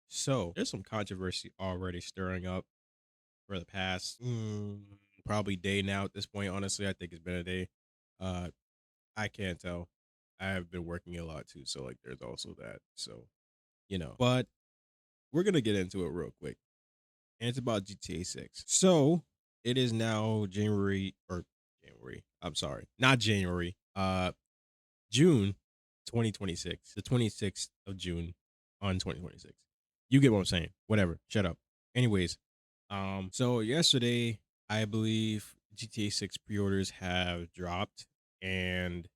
So there's some controversy already stirring up for the past probably day now at this point. Honestly, I think it's been a day. Uh, I can't tell. I have been working a lot too, so like there's also that. So but we're gonna get into it real quick, and it's about GTA 6. So it is now January or January. I'm sorry, not January. June 2026, the 26th of June on 2026. You get what I'm saying. Whatever. Shut up. Anyways, so yesterday, I believe GTA 6 pre-orders have dropped and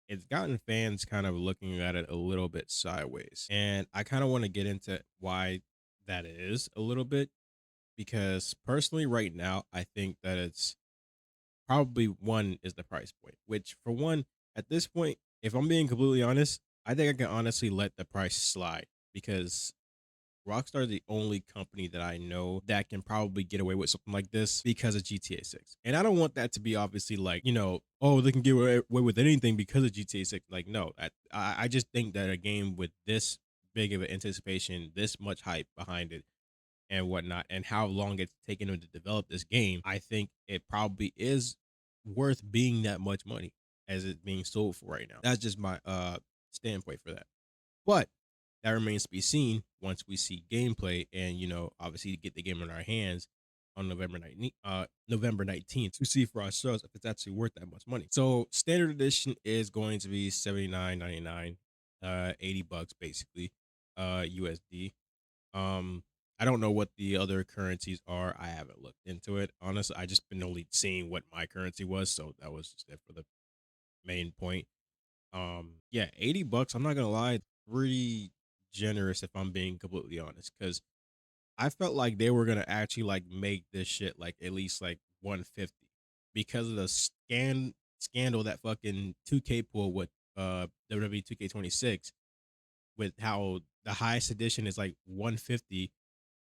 it's gotten fans kind of looking at it a little bit sideways. And I kind of want to get into why that is a little bit because personally right now, I think that it's probably one is the price point, which for one, at this point, if I'm being completely honest, I think I can honestly let the price slide because Rockstar is the only company that I know that can probably get away with something like this because of GTA 6. And I don't want that to be obviously like, oh, they can get away with anything because of GTA 6. Like, no, I just think that a game with this big of an anticipation, this much hype behind it, and whatnot, and how long it's taken them to develop this game, I think it probably is worth being that much money as it's being sold for right now. That's just my standpoint for that. But that remains to be seen once we see gameplay and obviously get the game in our hands on November 19th to see for ourselves if it's actually worth that much money. So standard edition is going to be 79.99, $80 basically, USD. um, I don't know what the other currencies are. I haven't looked into it. Honestly, I just been only seeing what my currency was, so that was just it for the main point. Yeah, $80. I'm not gonna lie, pretty generous if I'm being completely honest, because I felt like they were gonna actually like make this shit like at least like 150 because of the scandal that fucking 2K pulled with WWE 2K26 with how the highest edition is like 150.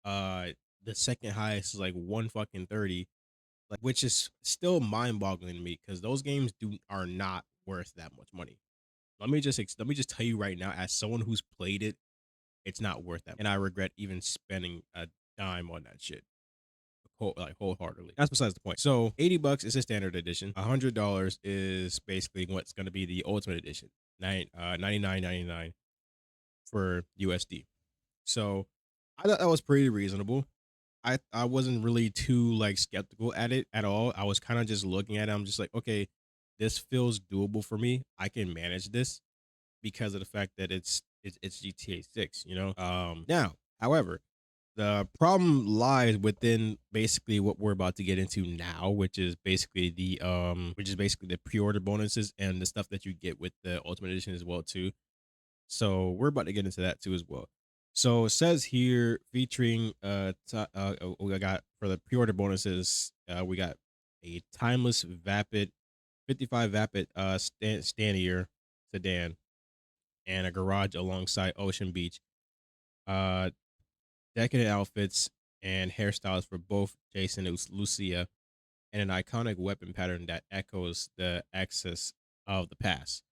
uh the second highest is like 1 fucking 30, like, which is still mind-boggling to me because those games do are not worth that much money. Let me just tell you right now, as someone who's played it, it's not worth that, and I regret even spending a dime on that shit, wholeheartedly. That's besides the point. So $80 is a standard edition. $100 is basically what's going to be the ultimate edition. 99.99 for USD. So I thought that was pretty reasonable. I wasn't really too like skeptical at it at all. I was kind of just looking at it. I'm just like, okay, this feels doable for me. I can manage this because of the fact that it's GTA 6, Now, however, the problem lies within basically what we're about to get into now, which is basically the pre-order bonuses and the stuff that you get with the Ultimate Edition as well too. So we're about to get into that too as well. So it says here featuring we got for the pre-order bonuses, we got a timeless Vapid 55 Vapid Stanier sedan and a garage alongside Ocean Beach. Uh decadent outfits and hairstyles for both Jason and Lucia, and an iconic weapon pattern that echoes the excess of the past.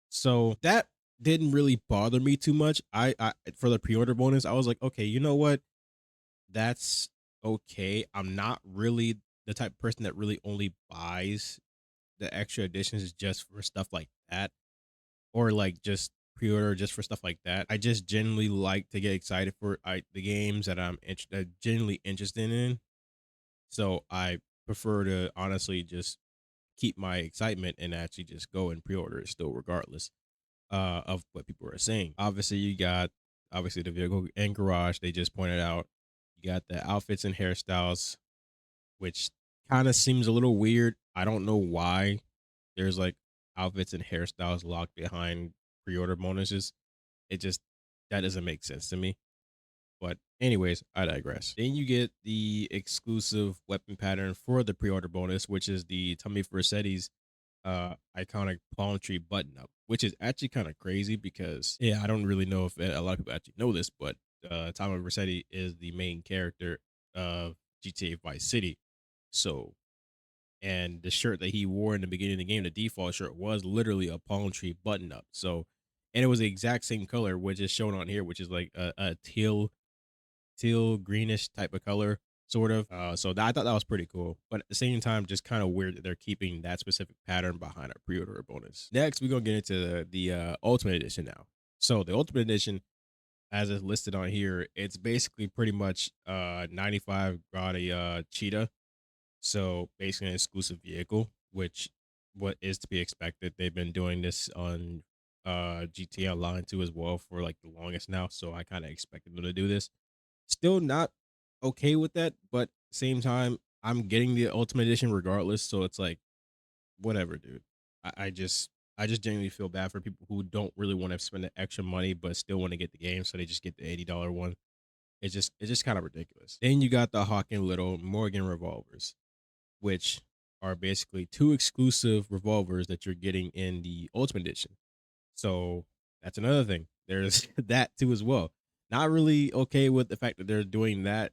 So that didn't really bother me too much. I for the pre-order bonus, I was like, okay, you know what? That's okay. I'm not really the type of person that really only buys the extra editions just for stuff like that, or like just pre-order just for stuff like that. I just genuinely like to get excited for the games that I'm genuinely interested in. So I prefer to honestly just keep my excitement and actually just go and pre-order it still regardless of what people are saying. Obviously, you got obviously the vehicle and garage they just pointed out. You got the outfits and hairstyles, which kind of seems a little weird. I don't know why there's like outfits and hairstyles locked behind pre-order bonuses. It just that doesn't make sense to me. But anyways, I digress. Then you get the exclusive weapon pattern for the pre-order bonus, which is the Tommy Vercetti's iconic palm tree button up, which is actually kind of crazy because yeah, I don't really know if a lot of people actually know this, but Tommy Vercetti is the main character of GTA Vice City. So, and the shirt that he wore in the beginning of the game, the default shirt was literally a palm tree button up. So, and it was the exact same color, which is shown on here, which is like a teal teal greenish type of color, sort of. I thought that was pretty cool. But at the same time, just kind of weird that they're keeping that specific pattern behind our pre-order bonus. Next, we're gonna get into the Ultimate Edition now. So the Ultimate Edition, as it's listed on here, it's basically pretty much 95 got a cheetah. So basically an exclusive vehicle, which what is to be expected. They've been doing this on GTA Online 2 as well for like the longest now. So I kind of expected them to do this. Still not okay with that, but same time, I'm getting the Ultimate Edition regardless. So it's like whatever, dude. I just genuinely feel bad for people who don't really want to spend the extra money but still want to get the game, so they just get the $80 one. It's just kind of ridiculous. Then you got the Hawk and Little Morgan revolvers, which are basically two exclusive revolvers that you're getting in the Ultimate Edition. So that's another thing. There's that too as well. Not really okay with the fact that they're doing that,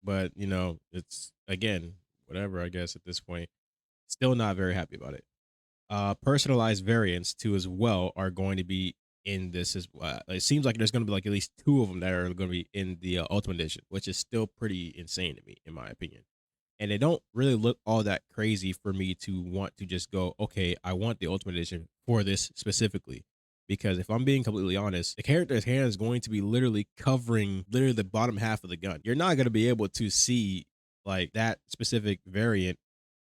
but it's again, whatever, I guess at this point. Still not very happy about it. Personalized variants too as well are going to be in this as well. It seems like there's going to be like at least two of them that are going to be in the Ultimate Edition, which is still pretty insane to me, in my opinion. And they don't really look all that crazy for me to want to just go, okay, I want the Ultimate Edition for this specifically. Because if I'm being completely honest, the character's hand is going to be literally covering literally the bottom half of the gun. You're not going to be able to see like that specific variant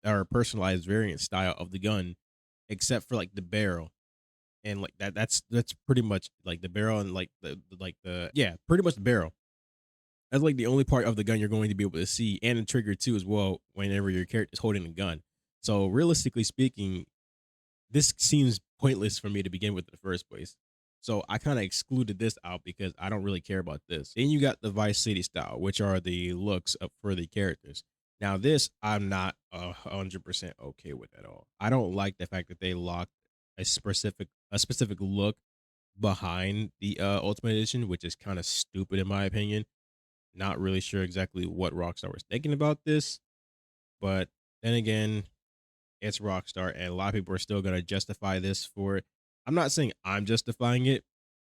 or personalized variant style of the gun, except for like the barrel and like that's pretty much like the barrel and like the yeah, pretty much the barrel. That's like the only part of the gun you're going to be able to see, and the trigger too as well. Whenever your character is holding the gun, so realistically speaking, this seems pointless for me to begin with in the first place. So I kind of excluded this out because I don't really care about this. Then you got the Vice City style, which are the looks up for the characters. Now this I'm not 100% okay with at all. I don't like the fact that they locked a specific look behind the Ultimate Edition, which is kind of stupid in my opinion. Not really sure exactly what Rockstar was thinking about this, but then again, it's Rockstar, and a lot of people are still gonna justify this for it. I'm not saying I'm justifying it.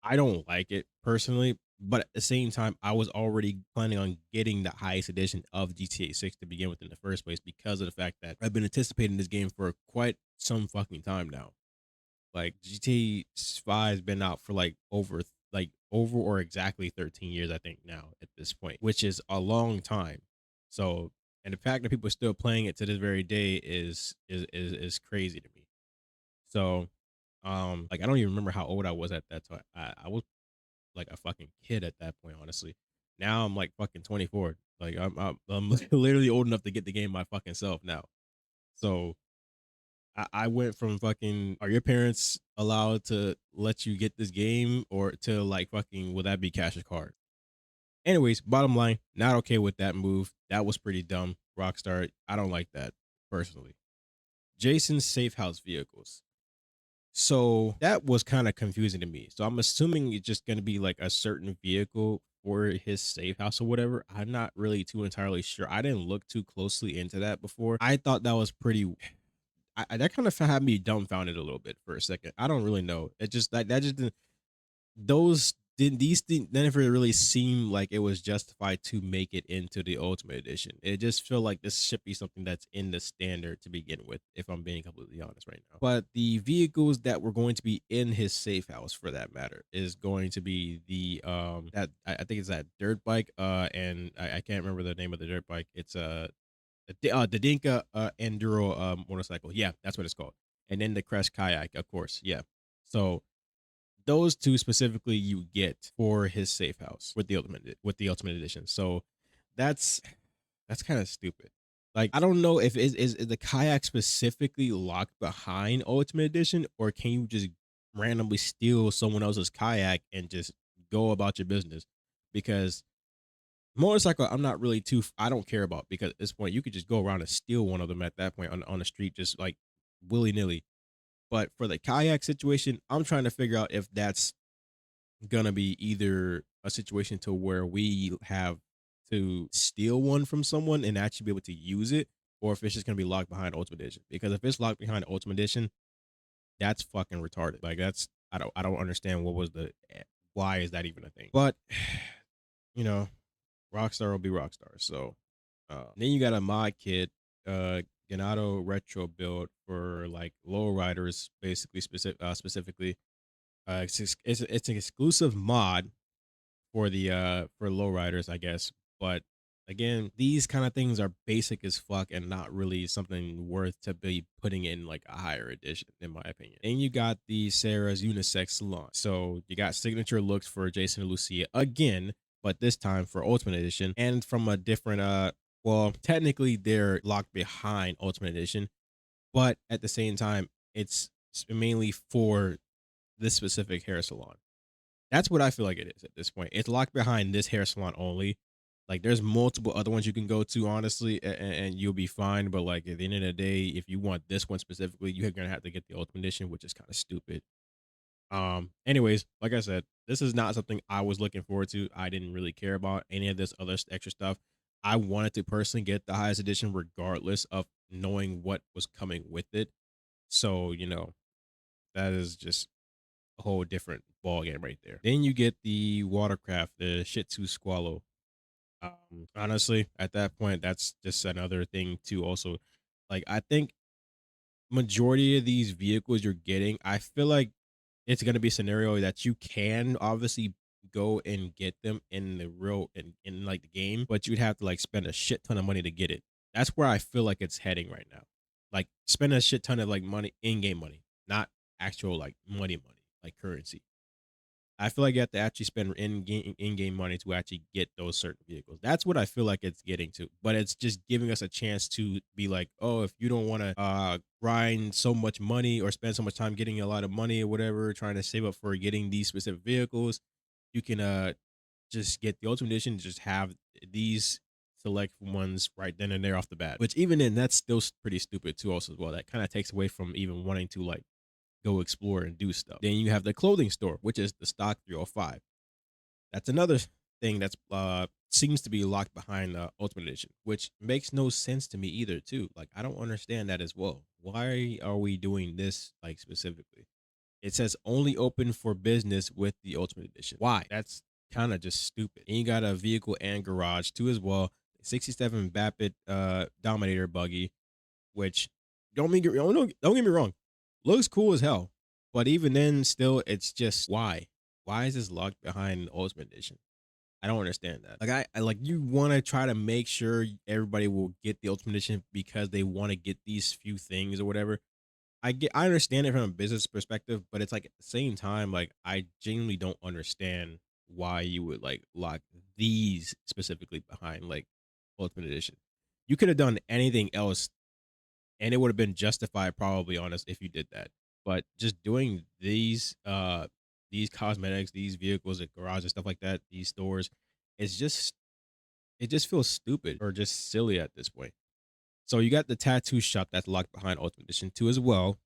I don't like it personally, but at the same time, I was already planning on getting the highest edition of GTA 6 to begin with in the first place because of the fact that I've been anticipating this game for quite some fucking time now. Like GTA 5 has been out for like over or exactly 13 years, I think now at this point, which is a long time. So, and the fact that people are still playing it to this very day is crazy to me. So, like I don't even remember how old I was at that time. I was like a fucking kid at that point, honestly. Now I'm like fucking 24. Like I'm literally old enough to get the game my fucking self now. So I went from fucking, are your parents allowed to let you get this game or to like fucking, will that be cash or card? Anyways, bottom line, not okay with that move. That was pretty dumb. Rockstar, I don't like that personally. Jason's safe house vehicles. So that was kind of confusing to me. So I'm assuming it's just going to be like a certain vehicle for his safe house or whatever. I'm not really too entirely sure. I didn't look too closely into that before. I thought that was pretty that kind of had me dumbfounded a little bit for a second. I don't really know. It just that just didn't, those didn't these things never really seem like it was justified to make it into the Ultimate Edition. It just felt like this should be something that's in the standard to begin with, if I'm being completely honest right now. But the vehicles that were going to be in his safe house, for that matter, is going to be the that I think it's that dirt bike. And I can't remember the name of the dirt bike. It's the Dinka Enduro motorcycle. Yeah, that's what it's called. And then the Crash kayak, of course. Yeah. So those two specifically you get for his safe house with the ultimate edition. So that's that's kind of stupid. Like I don't know if is the kayak specifically locked behind Ultimate Edition, or can you just randomly steal someone else's kayak and just go about your business? Because motorcycle, I'm not really too. I don't care about, because at this point you could just go around and steal one of them at that point on the street, just like willy nilly. But for the kayak situation, I'm trying to figure out if that's gonna be either a situation to where we have to steal one from someone and actually be able to use it, or if it's just gonna be locked behind Ultimate Edition. Because if it's locked behind Ultimate Edition, that's fucking retarded. Like that's I don't understand what was the why is that even a thing. But you know, Rockstar will be Rockstar. So then you got a mod kit, uh Ganado retro build for like lowriders, basically specifically. It's an exclusive mod for the for lowriders, I guess. But again, these kind of things are basic as fuck and not really something worth to be putting in like a higher edition, in my opinion. And you got the Sarah's unisex salon. So you got signature looks for Jason and Lucia again, but this time for Ultimate Edition and from a different well, technically they're locked behind Ultimate Edition, but at the same time, it's mainly for this specific hair salon. That's what I feel like it is at this point. It's locked behind this hair salon only. Like there's multiple other ones you can go to, honestly, and you'll be fine. But like at the end of the day, if you want this one specifically, you're gonna have to get the Ultimate Edition, which is kind of stupid. Anyways, like I said, this is not something I was looking forward to. I didn't really care about any of this other extra stuff. I wanted to personally get the highest edition regardless of knowing what was coming with it. So, that is just a whole different ball game right there. Then you get the watercraft, the Shih Tzu Squallow. Honestly, at that point, that's just another thing to also, like, I think majority of these vehicles you're getting, I feel like it's gonna be a scenario that you can obviously go and get them in the real in like the game, but you'd have to like spend a shit ton of money to get it. That's where I feel like it's heading right now. Like spend a shit ton of like money, in-game money, not actual like money, like currency. I feel like you have to actually spend in-game money to actually get those certain vehicles. That's what I feel like it's getting to. But it's just giving us a chance to be like, oh, if you don't want to grind so much money or spend so much time getting a lot of money or whatever, trying to save up for getting these specific vehicles, you can just get the Ultimate Edition, just have these select ones right then and there off the bat. Which even then, that's still pretty stupid too, also as well. That kind of takes away from even wanting to like go explore and do stuff. Then you have the clothing store, which is the stock 305. That's another thing that's seems to be locked behind the Ultimate Edition, which makes no sense to me either. Too, like I don't understand that as well. Why are we doing this like specifically? It says only open for business with the Ultimate Edition. Why? That's kind of just stupid. And you got a vehicle and garage too as well. 67 Vapid Dominator buggy, which don't get me wrong, looks cool as hell. But even then, still, it's just why? Why is this locked behind the Ultimate Edition? I don't understand that. Like I like you want to try to make sure everybody will get the Ultimate Edition because they want to get these few things or whatever. I understand it from a business perspective, but it's like at the same time, like I genuinely don't understand why you would like lock these specifically behind like Ultimate Edition. You could have done anything else and it would have been justified probably honest if you did that. But just doing these cosmetics, these vehicles at garage and stuff like that, these stores, it's just it just feels stupid or just silly at this point. So you got the tattoo shop that's locked behind Ultimate Edition 2 as well.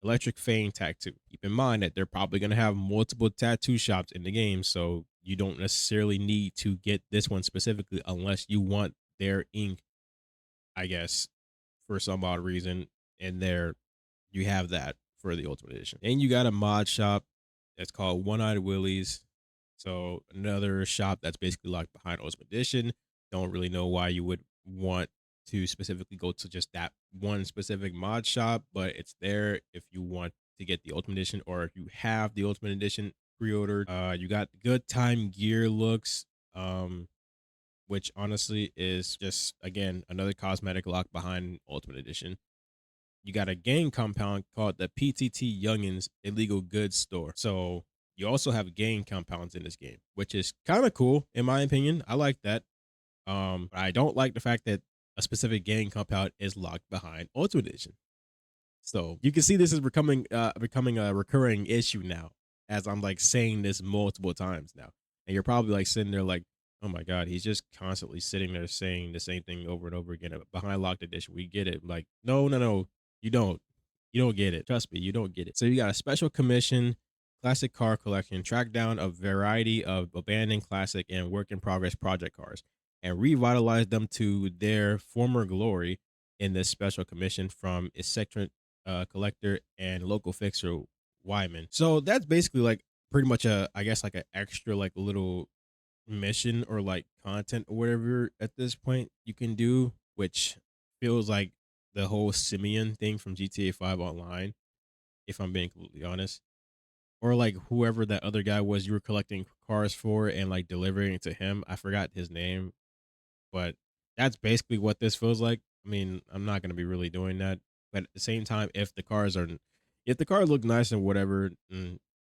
Electric Fang Tattoo. Keep in mind that they're probably going to have multiple tattoo shops in the game, so you don't necessarily need to get this one specifically unless you want their ink, I guess, for some odd reason. And there you have that for the Ultimate Edition. And you got a mod shop that's called One Eyed Willie's. So another shop that's basically locked behind Ultimate Edition. Don't really know why you would want to specifically go to just that one specific mod shop, but it's there if you want to get the Ultimate Edition or if you have the Ultimate Edition pre-ordered. You got Good Time Gear looks, which honestly is just again another cosmetic lock behind Ultimate Edition. You got a gang compound called the PTT Youngins Illegal Goods Store. So you also have gang compounds in this game, which is kind of cool in my opinion. I like that. I don't like the fact that a specific gang compound is locked behind Ultimate Edition. So you can see this is becoming a recurring issue now, as I'm like saying this multiple times now, and you're probably like sitting there like, oh my god, he's just constantly sitting there saying the same thing over and over again. Behind locked edition, we get it. Like, no, you don't. You don't get it. Trust me, you don't get it. So you got a special commission, classic car collection, track down a variety of abandoned classic and work in progress project cars, and revitalize them to their former glory in this special commission from eccentric collector and local fixer Wyman. So that's basically like pretty much a, I guess like an extra like little mission or like content or whatever at this point you can do, which feels like the whole Simeon thing from GTA 5 Online, if I'm being completely honest. Or like whoever that other guy was you were collecting cars for and like delivering it to him. I forgot his name, but that's basically what this feels like. I mean, I'm not gonna be really doing that, but at the same time, if the cars look nice and whatever,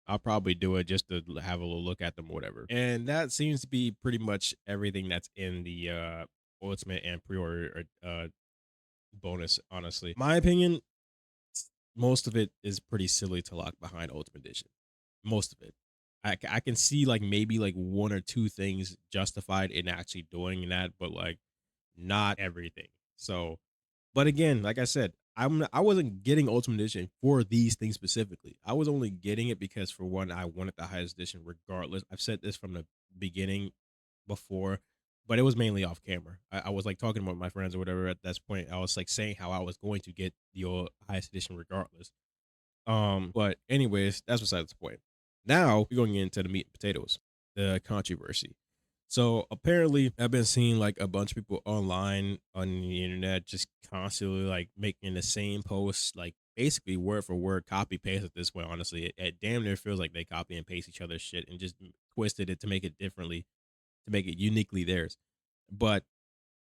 I'll probably do it just to have a little look at them, or whatever. And that seems to be pretty much everything that's in the ultimate and pre-order bonus. Honestly, my opinion, most of it is pretty silly to lock behind Ultimate Edition. Most of it. I can see like maybe like one or two things justified in actually doing that, but like not everything. So, but again, like I said, I wasn't getting Ultimate Edition for these things specifically. I was only getting it because for one, I wanted the highest edition regardless. I've said this from the beginning before, but it was mainly off camera. I was like talking about my friends or whatever at this point. I was like saying how I was going to get the highest edition regardless. But anyways, that's besides the point. Now we're going into the meat and potatoes, the controversy. So apparently, I've been seeing like a bunch of people online on the internet just constantly like making the same posts, like basically word for word copy paste at this point. Honestly, it damn near feels like they copy and paste each other's shit and just twisted it to make it differently, to make it uniquely theirs. But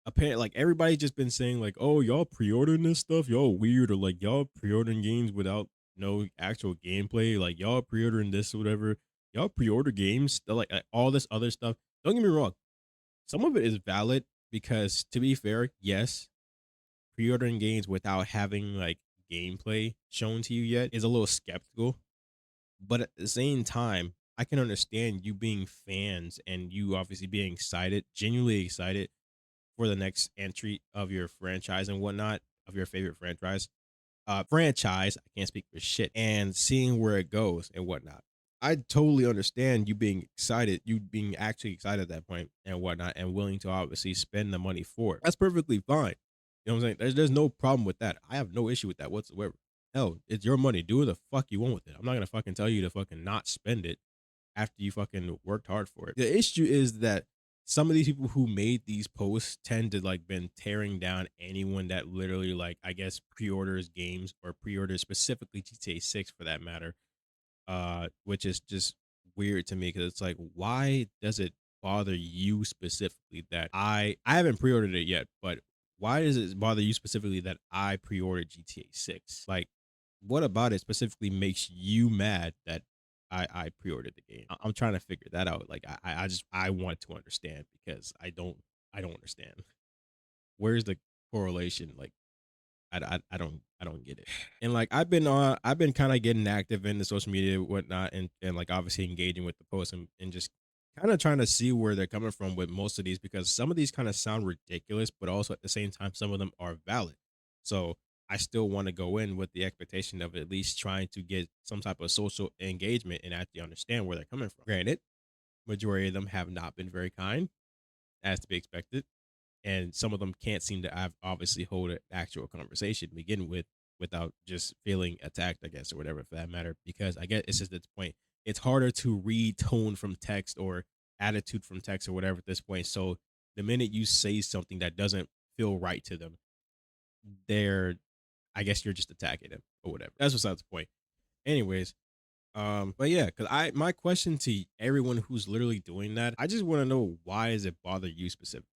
apparently, like everybody's just been saying like, oh, y'all pre-ordering this stuff, y'all weird, or like y'all pre-ordering games without no actual gameplay, like y'all pre-ordering this or whatever, y'all pre-order games, like all this other stuff. Don't get me wrong, some of it is valid because to be fair, yes, pre-ordering games without having like gameplay shown to you yet is a little skeptical. But at the same time, I can understand you being fans and you obviously being excited, genuinely excited for the next entry of your franchise and whatnot, of your favorite franchise. I can't speak for shit, and seeing where it goes and whatnot. I totally understand you being excited, you being actually excited at that point and whatnot, and willing to obviously spend the money for it. That's perfectly fine. You know what I'm saying? There's no problem with that. I have no issue with that whatsoever. Hell, it's your money. Do what the fuck you want with it. I'm not gonna fucking tell you to fucking not spend it after you fucking worked hard for it. The issue is that some of these people who made these posts tend to like been tearing down anyone that literally like I guess pre-orders games or pre-orders specifically GTA 6 for that matter, which is just weird to me because it's like, why does it bother you specifically that I haven't pre-ordered it yet, but why does it bother you specifically that I pre-ordered GTA 6? Like, what about it specifically makes you mad that I pre-ordered the game? I'm trying to figure that out. Like, I want to understand because I don't understand. Where's the correlation? Like, I don't get it. And like I've been kind of getting active in the social media and whatnot, and like obviously engaging with the posts and just kind of trying to see where they're coming from with most of these because some of these kind of sound ridiculous, but also at the same time some of them are valid. So I still want to go in with the expectation of at least trying to get some type of social engagement and actually understand where they're coming from. Granted, majority of them have not been very kind, as to be expected, and some of them can't seem to have obviously hold an actual conversation to begin with without just feeling attacked, I guess, or whatever for that matter. Because I guess it's just at this point, it's harder to read tone from text or attitude from text or whatever at this point. So the minute you say something that doesn't feel right to them, they're, I guess you're just attacking them or whatever. That's besides the point. Anyways, but yeah, because my question to everyone who's literally doing that, I just want to know why does it bother you specifically?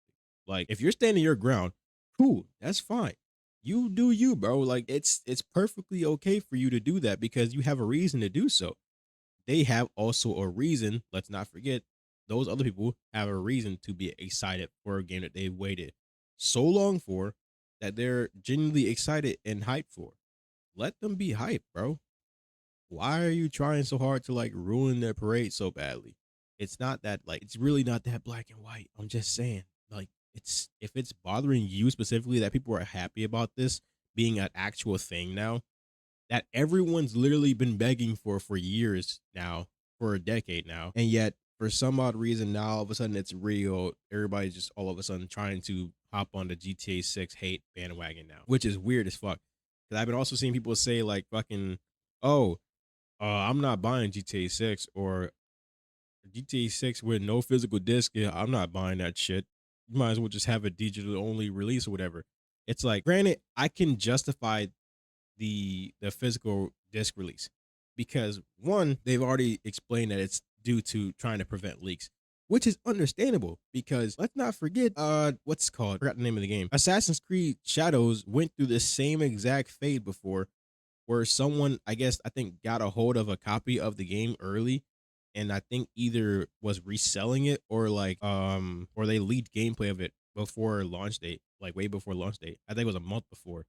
Like, if you're standing your ground, cool, that's fine. You do you, bro. Like, it's perfectly okay for you to do that because you have a reason to do so. They have also a reason. Let's not forget, those other people have a reason to be excited for a game that they waited so long for, that they're genuinely excited and hyped for. Let them be hyped, bro. Why are you trying so hard to like ruin their parade so badly? It's not that like it's really not that black and white. I'm just saying, like, it's if it's bothering you specifically that people are happy about this being an actual thing now that everyone's literally been begging for years now, for a decade now, and yet for some odd reason now all of a sudden it's real. Everybody's just all of a sudden trying to hop on the GTA 6 hate bandwagon now, which is weird as fuck. Because I've been also seeing people say like fucking, oh, I'm not buying GTA 6 or GTA 6 with no physical disc, yeah, I'm not buying that shit. You might as well just have a digital only release or whatever. It's like, granted, I can justify the physical disc release because one, they've already explained that it's due to trying to prevent leaks, which is understandable because let's not forget what's it called? I forgot the name of the game. Assassin's Creed Shadows went through the same exact fate before where someone, I guess, I think got a hold of a copy of the game early and I think either was reselling it or like or they leaked gameplay of it before launch date, like way before launch date. I think it was a month before.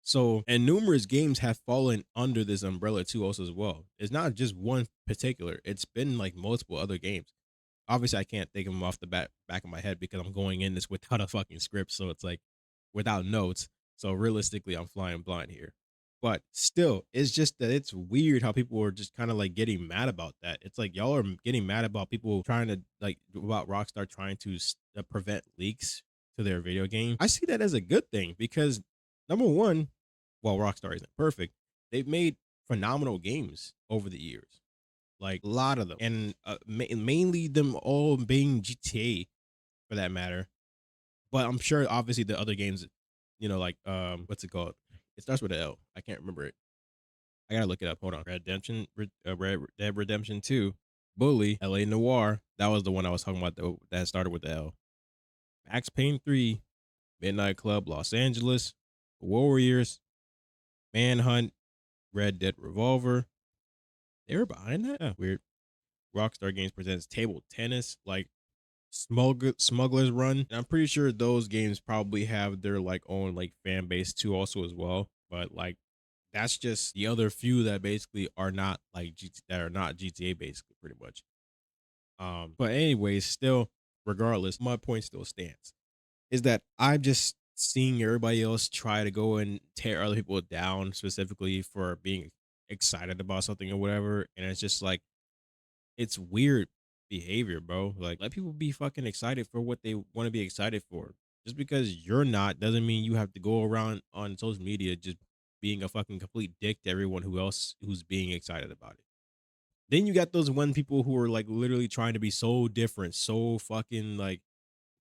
So, and numerous games have fallen under this umbrella too, also as well. It's not just one particular. It's been like multiple other games. Obviously, I can't think of them off the back of my head because I'm going in this without a fucking script. So it's like without notes. So realistically, I'm flying blind here. But still, it's just that it's weird how people are just kind of like getting mad about that. It's like y'all are getting mad about people trying to like about Rockstar trying to prevent leaks to their video game. I see that as a good thing because number one, while Rockstar isn't perfect, they've made phenomenal games over the years, like a lot of them, and mainly them all being GTA for that matter. But I'm sure, obviously, the other games, like what's it called? It starts with an L. I can't remember it. I gotta look it up. Hold on. Red Dead Redemption 2, Bully, LA Noir. That was the one I was talking about. That started with the L. Max Payne 3, Midnight Club, Los Angeles, Warriors, Manhunt, Red Dead Revolver. They were behind that. Yeah, weird. Rockstar Games presents Table Tennis, like Smuggler's Run. And I'm pretty sure those games probably have their like own like fan base too, also as well. But like that's just the other few that basically are not like that are not GTA basically pretty much. But anyways, still, regardless, my point still stands. Is that I'm just seeing everybody else try to go and tear other people down specifically for being excited about something or whatever. And it's just like it's weird behavior, bro. Like let people be fucking excited for what they want to be excited for. Just because you're not doesn't mean you have to go around on social media just being a fucking complete dick to everyone who else who's being excited about it. Then you got those one people who are like literally trying to be so different, so fucking like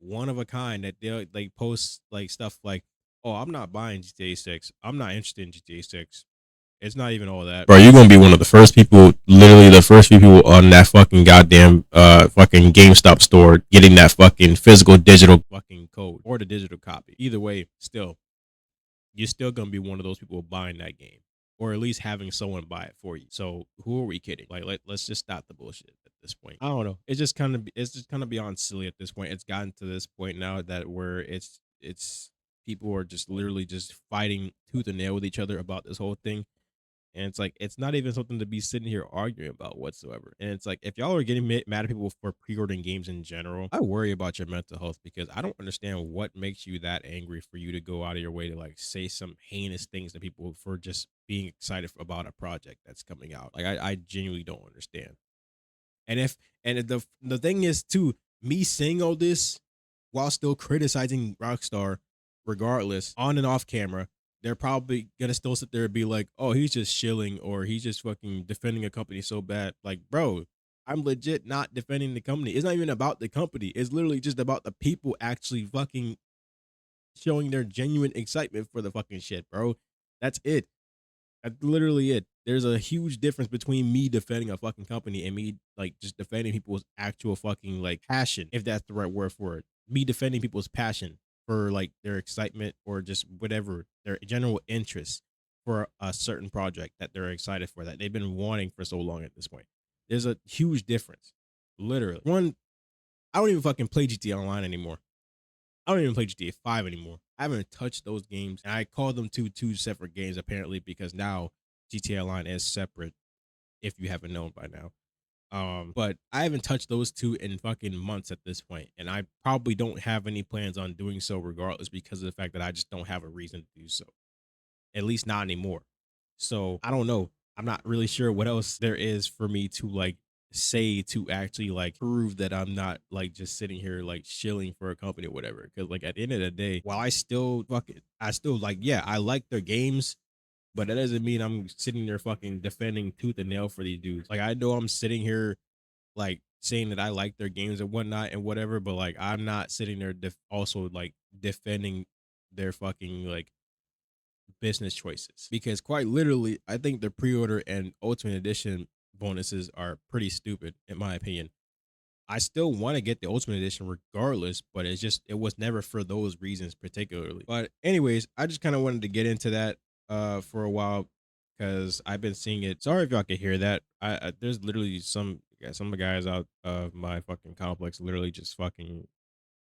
one of a kind that they like post like stuff like, "Oh, I'm not buying GTA 6. I'm not interested in GTA 6. It's not even all that." Bro, you're gonna be one of the first people, literally the first few people on that fucking goddamn fucking GameStop store getting that fucking physical digital fucking code or the digital copy. Either way, still, you're still gonna be one of those people buying that game. Or at least having someone buy it for you. So who are we kidding? Like let's just stop the bullshit at this point. I don't know. It's just kind of beyond silly at this point. It's gotten to this point now that where it's people are just literally just fighting tooth and nail with each other about this whole thing. And it's like it's not even something to be sitting here arguing about whatsoever. And it's like if y'all are getting mad at people for pre-ordering games in general, I worry about your mental health because I don't understand what makes you that angry for you to go out of your way to like say some heinous things to people for just being excited about a project that's coming out. Like I genuinely don't understand. And if and the thing is too, me saying all this while still criticizing Rockstar, regardless, on and off camera, they're probably gonna still sit there and be like, "Oh, he's just shilling, or he's just fucking defending a company so bad." Like, bro, I'm legit not defending the company. It's not even about the company. It's literally just about the people actually fucking showing their genuine excitement for the fucking shit, bro. That's it. That's literally it. There's a huge difference between me defending a fucking company and me like just defending people's actual fucking like passion, if that's the right word for it. Me defending people's passion for like their excitement or just whatever their general interest for a certain project that they're excited for that they've been wanting for so long at this point. There's a huge difference. Literally. One, I don't even fucking play GTA Online anymore. I don't even play GTA 5 anymore. I haven't touched those games. And I call them two separate games apparently because now GTA Online is separate if you haven't known by now. But I haven't touched those two in fucking months at this point, and I probably don't have any plans on doing so regardless because of the fact that I just don't have a reason to do so. At least not anymore. So I don't know. I'm not really sure what else there is for me to like say to actually like prove that I'm not like just sitting here like shilling for a company or whatever. Cause like at the end of the day, while I still like, yeah, I like their games, but that doesn't mean I'm sitting there fucking defending tooth and nail for these dudes. Like I know I'm sitting here like saying that I like their games and whatnot and whatever, but like I'm not sitting there also like defending their fucking like business choices because quite literally, I think the pre-order and Ultimate Edition bonuses are pretty stupid in my opinion. I still want to get the Ultimate Edition regardless, but it was never for those reasons particularly. But anyways, I just kind of wanted to get into that for a while because I've been seeing it. Sorry if y'all can hear that. There's literally some of the guys out of my fucking complex literally just fucking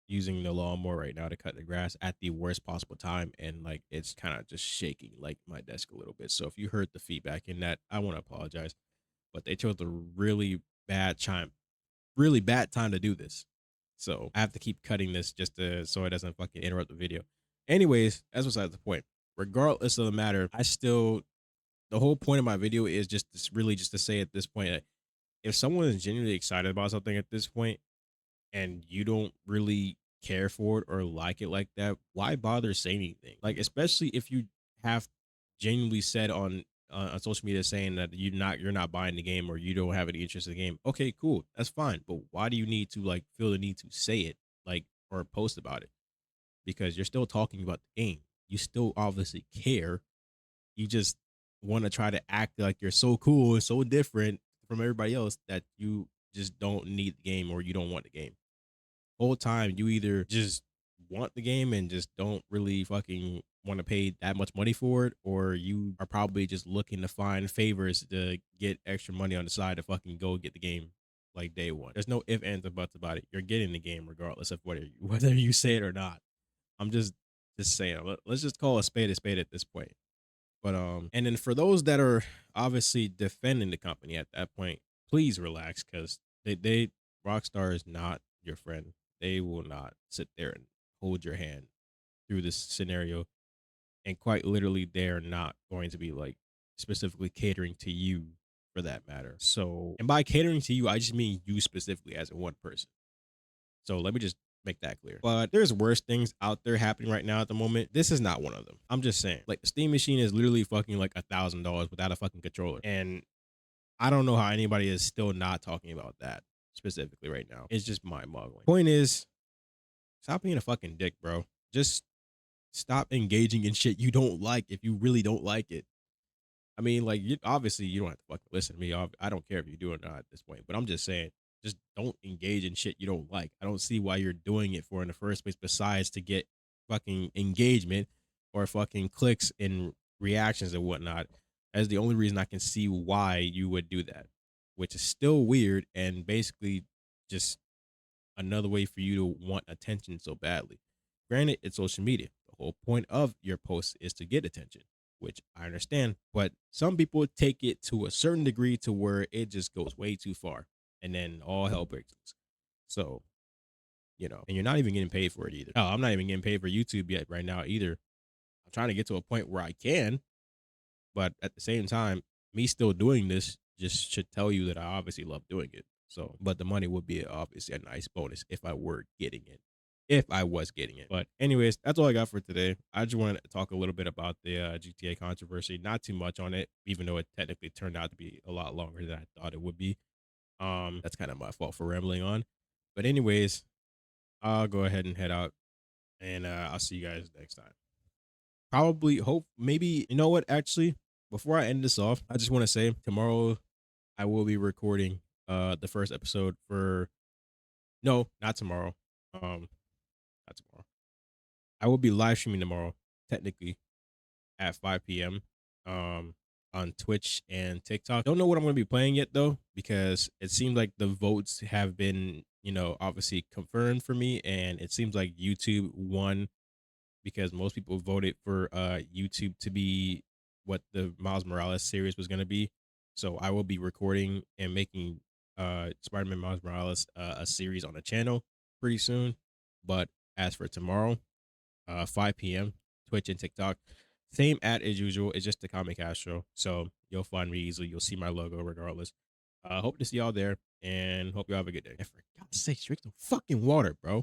using the lawnmower right now to cut the grass at the worst possible time, and like it's kind of just shaking like my desk a little bit. So if you heard the feedback in that, I want to apologize. But they chose a really bad time to do this. So I have to keep cutting this just to so it doesn't fucking interrupt the video. Anyways, that's besides the point. Regardless of the matter, the whole point of my video is really just to say at this point, if someone is genuinely excited about something at this point and you don't really care for it or like it like that, why bother saying anything? Like, especially if you have genuinely said on social media saying that you're not buying the game or you don't have any interest in the game. Okay, cool, that's fine. But why do you need to like feel the need to say it like or post about it? Because you're still talking about the game. You still obviously care. You just want to try to act like you're so cool and so different from everybody else that you just don't need the game or you don't want the game whole time. You either just want the game and just don't really fucking want to pay that much money for it, or you are probably just looking to find favors to get extra money on the side to fucking go get the game like day one. There's no if, ands, or buts about it. You're getting the game regardless of whether you say it or not. I'm just saying. Let's just call a spade at this point. But and then for those that are obviously defending the company at that point, please relax because they Rockstar is not your friend. They will not sit there and hold your hand through this scenario. And quite literally, they're not going to be like specifically catering to you for that matter. So, and by catering to you, I just mean you specifically as a one person. So let me just make that clear. But there's worse things out there happening right now at the moment. This is not one of them. I'm just saying. Like the Steam machine is literally fucking like $1,000 without a fucking controller. And I don't know how anybody is still not talking about that specifically right now. It's just mind boggling. Point is, stop being a fucking dick, bro. Just stop engaging in shit you don't like if you really don't like it. I mean, like, obviously, you don't have to fucking listen to me. I don't care if you do it or not at this point, but I'm just saying, just don't engage in shit you don't like. I don't see why you're doing it for in the first place, besides to get fucking engagement or fucking clicks and reactions and whatnot. As the only reason I can see why you would do that, which is still weird and basically just another way for you to want attention so badly. Granted, it's social media. The whole point of your post is to get attention, which I understand, but some people take it to a certain degree to where it just goes way too far and then all hell breaks loose. So, and you're not even getting paid for it either. Oh, I'm not even getting paid for YouTube yet right now either. I'm trying to get to a point where I can, but at the same time, me still doing this just should tell you that I obviously love doing it. So, but the money would be obviously a nice bonus if I were getting it. If I was getting it. But anyways, that's all I got for today. I just wanted to talk a little bit about the GTA controversy. Not too much on it, even though it technically turned out to be a lot longer than I thought it would be. That's kind of my fault for rambling on. But anyways, I'll go ahead and head out, and I'll see you guys next time. Probably hope maybe you know what actually before I end this off, I just want to say tomorrow I will be recording the first episode for no, not tomorrow. Not tomorrow. I will be live streaming tomorrow, technically, at 5 p.m. On Twitch and TikTok. Don't know what I'm going to be playing yet though, because it seems like the votes have been, obviously confirmed for me, and it seems like YouTube won because most people voted for YouTube to be what the Miles Morales series was going to be. So I will be recording and making Spider-Man Miles Morales a series on the channel pretty soon. But as for tomorrow, 5 p.m. Twitch and TikTok. Same ad as usual. It's just Takami Castro. So you'll find me easily. You'll see my logo regardless. Hope to see y'all there and hope y'all have a good day. And for God's sake, drink some fucking water, bro.